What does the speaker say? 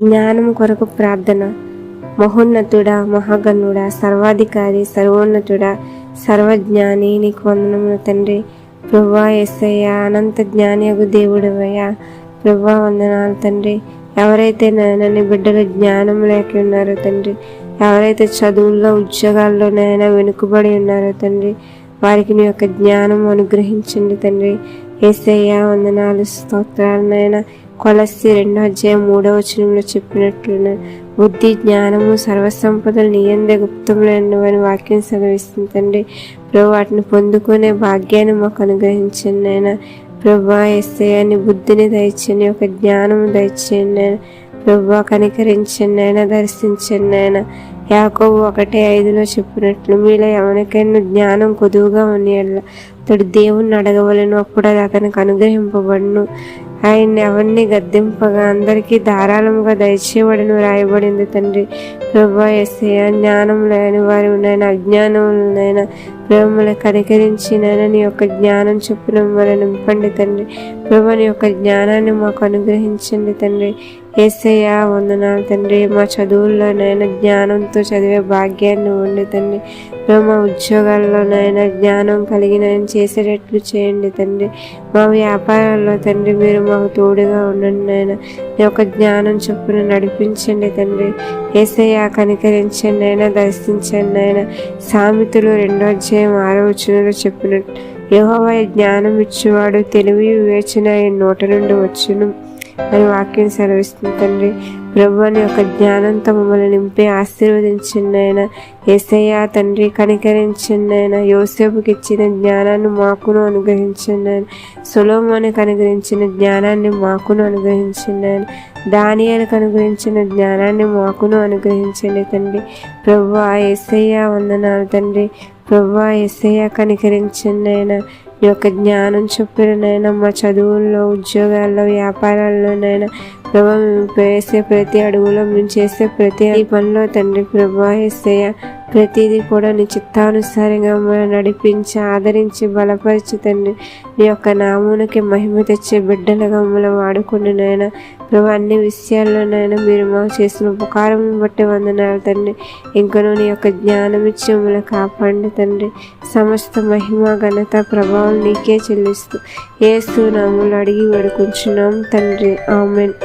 జ్ఞానం కొరకు ప్రార్థన. మహోన్నతుడా, మహాగణుడా, సర్వాధికారి, సర్వోన్నతుడా, సర్వజ్ఞాని, నీకు వందనములు తండ్రి. ప్రభువా యేసయ్య, అనంత జ్ఞానియగు దేవుడవయ్యా, ప్రభువా వందనాలు తండ్రి. ఎవరైతే నీ బిడ్డలు జ్ఞానం లేక ఉన్నారో తండ్రి, ఎవరైతే చదువుల్లో ఉద్యోగాల్లోనైనా వెనుకబడి ఉన్నారో తండ్రి, వారికి నీ యొక్క జ్ఞానం అనుగ్రహించండి తండ్రి. యేసయ్య వందనాలు, స్తోత్రాలనైనా. కొలస్సీ 2:3 చెప్పినట్లున బుద్ధి, జ్ఞానము, సర్వసంపదలు నీ యందే గుప్తములైనవని వాక్యం సెలవిస్తుంది తండ్రి. ప్రభు వాటిని పొందుకునే భాగ్యాన్ని మాకు అనుగ్రహించండి అయినా. ప్రభువా యేసయ్య, నీ బుద్ధిని దయచేయండి, ఒక జ్ఞానము దయచేయండి అయినా. ప్రభువా కనికరించండి అయినా, దర్శించండి అయినా. యాకోబు 1:5 చెప్పినట్లు మీలో ఎవరికైనా జ్ఞానం కొదువుగా ఉన్నయల్లా అతడు దేవుణ్ణి అడగవలను, అప్పుడు అది అతనికి అనుగ్రహింపబడును. ఆయన్ని ఎవరిని గద్దింపగా అందరికీ ధారాళముగా దయచేయబడిన రాయబడింది తండ్రి. ప్రభువా యేసయ్య, జ్ఞానం లేని వారు నైనా, అజ్ఞానములనైనా ప్రేమల కనికరించినైనా నీ యొక్క జ్ఞానం చొప్పున మిమ్మల్ని నింపండి తండ్రి. ప్రభు నీ యొక్క జ్ఞానాన్ని మాకు అనుగ్రహించండి తండ్రి. యేసయ్య వందనాలు తండ్రి. మా చదువుల్లోనైనా జ్ఞానంతో చదివే భాగ్యాన్ని ఉండి తండ్రి. ప్రభు మా ఉద్యోగాల్లోనైనా జ్ఞానం కలిగిన చేసేటట్లు చేయండి తండ్రి. మా వ్యాపారాల్లో తండ్రి మీరు మాకు తోడుగా ఉండండి నాయన. నీ యొక్క జ్ఞానం చొప్పున నడిపించండి తండ్రి. యేసయ్య కనికరించండి అయినా, దర్శించండి అయినా. సామెతలు 2:6 చెప్పినట్టు యెహోవా జ్ఞానం ఇచ్చేవాడు, తెలివి వివేచన ఆయన నోట నుండి వచ్చును అని వాక్యం సెలవిస్తుంది తండ్రి. ప్రభు అని యొక్క జ్ఞానంతో మమ్మల్ని నింపి ఆశీర్వదించండి ఆయన. యేసయ్య తండ్రి కనికరించండి ఆయన. యోసేపుకి ఇచ్చిన జ్ఞానాన్ని మాకును అనుగ్రహించండి ఆయన. సొలొమోనుకి అనుగ్రహించిన జ్ఞానాన్ని మాకును అనుగ్రహించండి ఆయన. దానియేలుకు అనుగ్రహించిన జ్ఞానాన్ని మాకును అనుగ్రహించండి తండ్రి. ప్రభువా యేసయ్య వందనాలు తండ్రి. ప్రభువా యేసయ్య కనికరించండి ఆయన. నీ యొక్క జ్ఞానం చొప్పునైనా మా చదువుల్లో, ఉద్యోగాల్లో, వ్యాపారాల్లోనైనా ప్రభు మేము వేసే ప్రతి అడుగులో, మేము చేసే ప్రతి పనిలో తండ్రి ప్రభువా యేసయ్య ప్రతిదీ కూడా నీ చిత్తానుసారంగా మనం నడిపించి, ఆదరించి, బలపరిచి తండ్రి నీ యొక్క నామునికి మహిమ తెచ్చే బిడ్డలుగా మమ్మల్ని వాడుకుని నాయన. ప్రభు అన్ని విషయాల్లోనైనా మీరు మాకు చేసిన ఉపకారం బట్టి వందనాలు తండ్రి. ఇంకనూ నీ యొక్క జ్ఞానం ఇచ్చి మమ్మల్ని కాపాడండి తండ్రి. సమస్త మహిమ, ఘనత, ప్రభావం నీకే చెల్లిస్తూ యేసు నామములో అడిగి వేడుకుంటున్నాం తండ్రి. ఆమేన్.